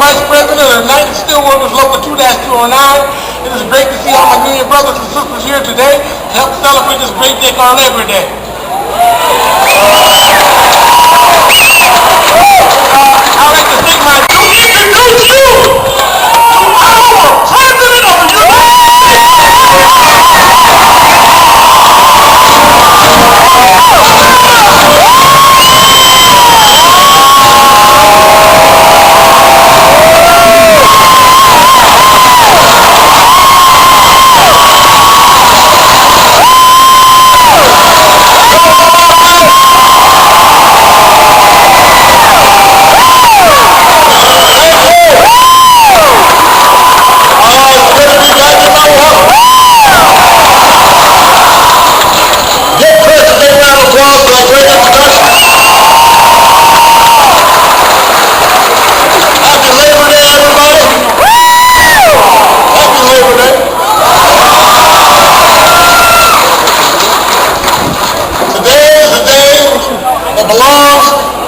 Vice President of the United Steelworkers Local 2-209. It is great to see all my union brothers and sisters here today to help celebrate this great day called Labor Day. I'd like to thank my introduce you to our President of the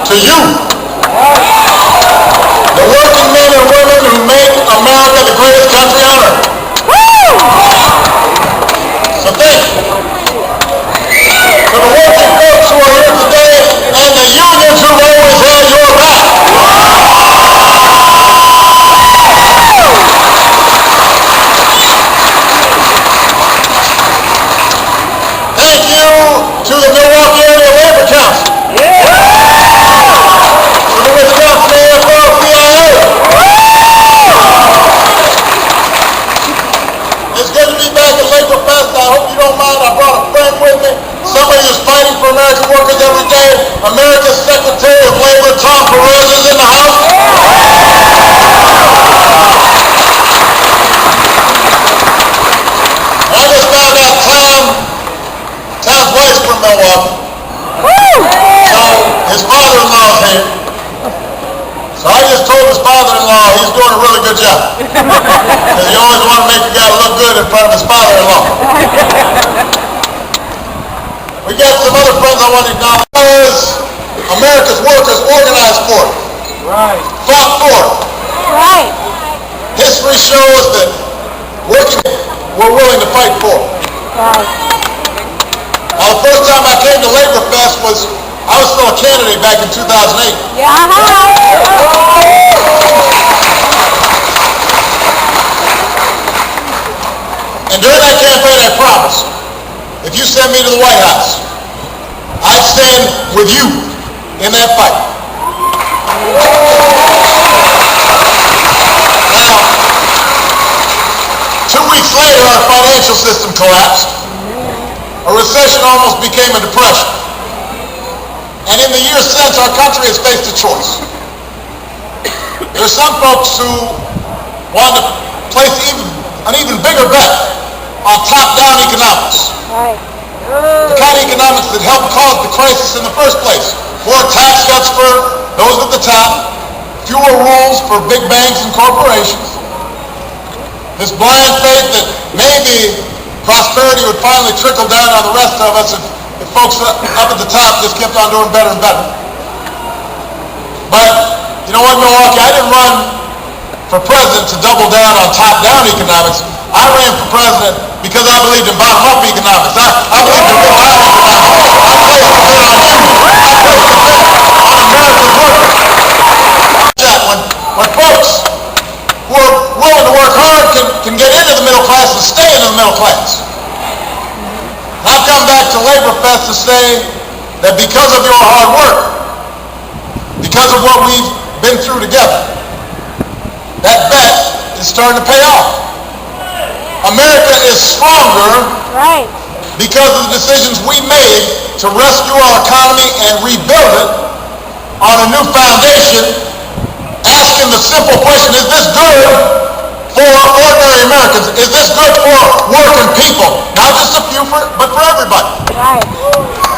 to you, the working men and women who make America the greatest country on earth. So thank you. To the working folks who are here today and the unions who've always had your back. Thank you to the Milwaukee Area Labor Council. It's good to be back at Labor Fest. I hope you don't mind. I brought a friend with me. Somebody who's fighting for American workers every day. America's Secretary of Labor, Tom Perez, is in the house. I just found out Tom's wife's from Milwaukee. So his father-in-law's here. So I just told his father-in-law he's doing a really good job. Because you always want to make a guy look good in front of his father-in-law. We got some other friends I want to acknowledge. America's workers organized for it. Right. Fought for it. Right. History shows that working we're willing to fight for it. Right. Now the first time I came to Labor Fest was I was still a candidate back in 2008. Yeah. And during that campaign, I promised, if you send me to the White House, I'd stand with you in that fight. Now, 2 weeks later, our financial system collapsed. A recession almost became a depression. And in the years since, our country has faced a choice. There are some folks who want to place an even bigger bet on top-down economics. Right. The kind of economics that helped cause the crisis in the first place. More tax cuts for those at the top, fewer rules for big banks and corporations. This blind faith that maybe prosperity would finally trickle down on the rest of us if folks up at the top just kept on doing better and better. But, you know what, Milwaukee, I didn't run for president to double down on top-down economics. I ran for president because I believed in bottom-up economics. I believed in real economics. I placed the bet on you. I placed the bet on American workers. When folks who are willing to work hard can get into the middle class and stay in the middle class. I've come back to Labor Fest to say that because of your hard work, because of what we've been through together, that bet is starting to pay off. America is stronger because of the decisions we made to rescue our economy and rebuild it on a new foundation, asking the simple question, is this good for ordinary Americans? Is this good for working people? Not just a few, but for everybody. Right.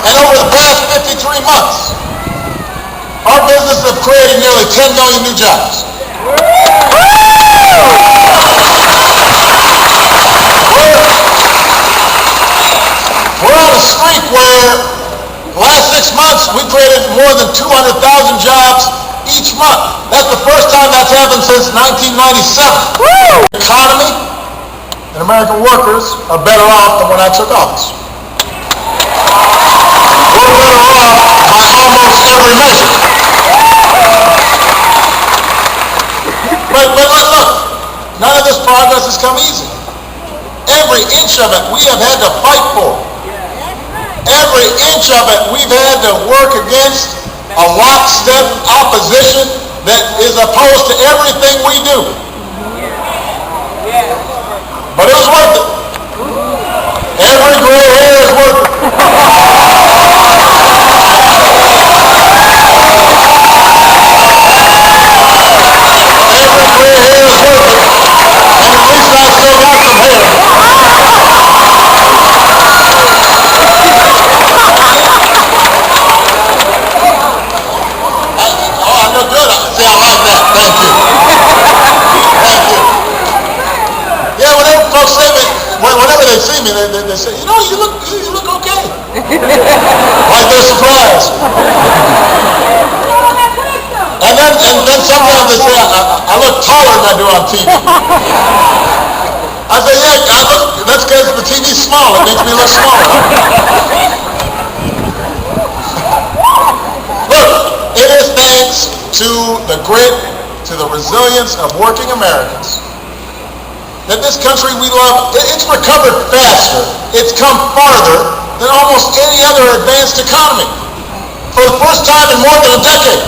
And over the past 53 months, our businesses have created nearly 10 million new jobs. We're on a streak where the last 6 months we created more than 200,000 jobs each month. That's the first time that's happened since 1997. The economy and American workers are better off than when I took office. We're better off by almost every measure. But look, none of this progress has come easy. Every inch of it we have had to fight for. Every inch of it we've had to work against a lockstep opposition that is opposed to everything we do. But it was worth it. Every gray hair is worth it. Whenever they see me, they say, you know, you look okay. Like they're surprised. And then sometimes they say, I look taller than I do on TV. I say, yeah, that's because the TV's small. It makes me look smaller. Look, it is thanks to the grit, to the resilience of working Americans that this country we love, it's recovered faster, it's come farther than almost any other advanced economy. For the first time in more than a decade,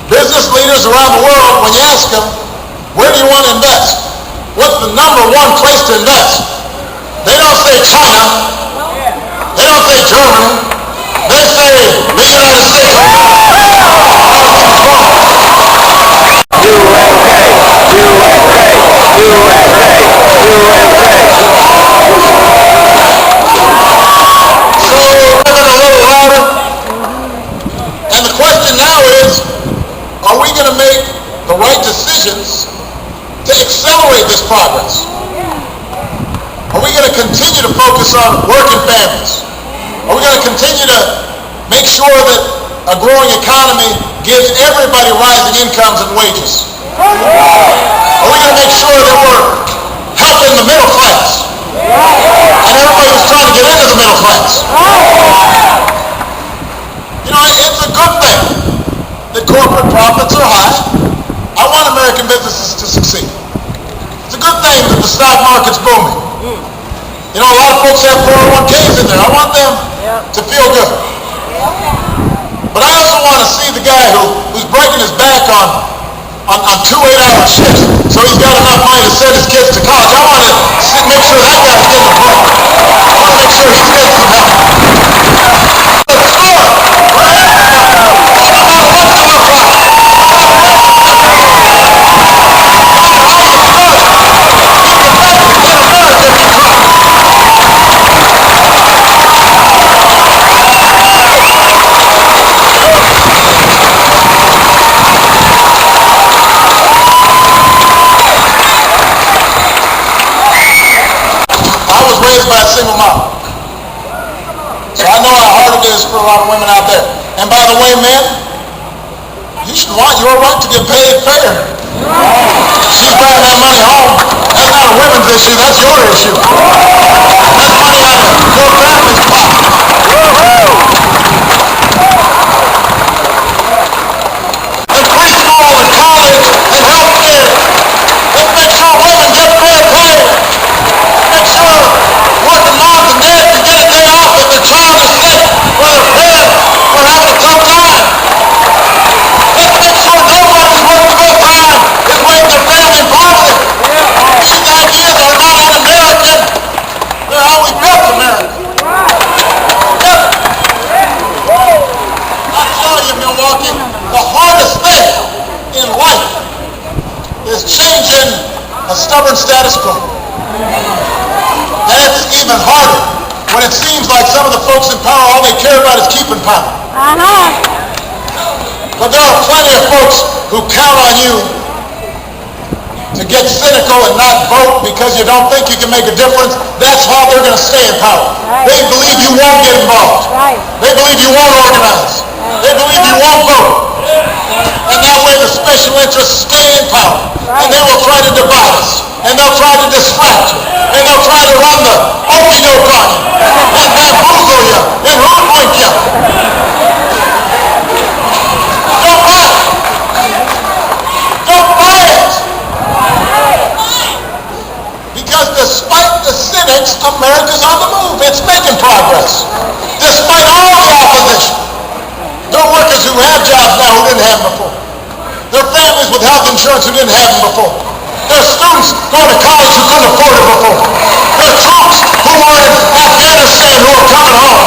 business leaders around the world, when you ask them, where do you want to invest? What's the number one place to invest? They don't say China, they don't say Germany, they say the United States. And the question now is, are we going to make the right decisions to accelerate this progress? Are we going to continue to focus on working families? Are we going to continue to make sure that a growing economy gives everybody rising incomes and wages? Are we going to make sure that we're helping the middle class and everybody who's trying to get into the middle class? You know, it's a good thing that corporate profits are high. I want American businesses to succeed. It's a good thing that the stock market's booming. You know, a lot of folks have 401ks in there. I want them to feel good. But I also want to see the guy who's breaking his back on 2 8-hour shifts, so he's got enough money to send his kids to college. I want to make sure that guy's getting a break. I want to make sure he's getting some help. By a single mom. So I know how hard it is for a lot of women out there. And by the way, men, you should want your right to get paid fair. She's bringing that money home. That's not a women's issue, that's your issue. That's money out of your family's pocket. And preschool and college and health care. Let's make sure women get fair pay. Make sure working moms and dads can get a day off if their child is sick or their parents are having a tough time. Let's make sure nobody's working full time is making their family in poverty. These ideas are not un-American. They're how we built America. I tell you, Milwaukee, the hardest thing in life is changing a stubborn status quo. And it's even harder when it seems like some of the folks in power, all they care about is keeping power. But there are plenty of folks who count on you to get cynical and not vote because you don't think you can make a difference. That's how they're going to stay in power. They believe you won't get involved. They believe you won't organize. They believe you won't vote. and they will try to divide us, and they'll try to distract you, and they'll try to run the okey-doke on you, and bamboozle you, and hoodwink you. Don't buy it. Don't buy it. Because despite the cynics, America's on the move. It's making progress. Despite all the opposition. There are workers who have jobs now who didn't have them before. There are families with health insurance who didn't have them before. There are students going to college who couldn't afford it before. There are troops who were in Afghanistan who are coming home.